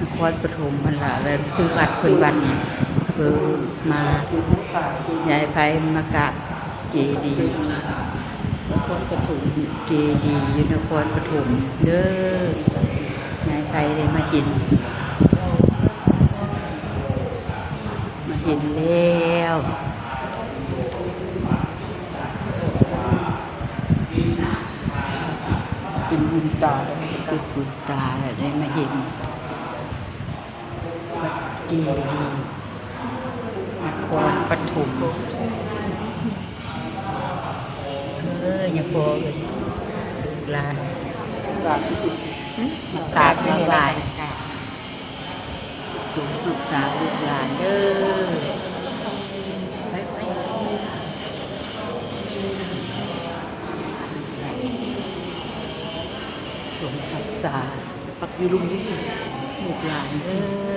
นครปฐมมันล่ะแล้วซื้อวัดเพิ่นวัดเนี่ยมายายไผมากราบเจดีย์นครปฐมเจดีย์อยู่นครปฐมเด้อยายไผได้มาเห็นแล้วเป็นบุญตาแล้วคือบุญตาแล้วได้มาเห็นวัดเจดีย์นครปฐมอย่าพอเลยลูกหลาน กราบที่สุด มากราบมาไหว้สูงลูกสาวลูกหลานเด้อไปสมรักษา ปักอยู่ลุงที่สุดลูกหลานเด้อ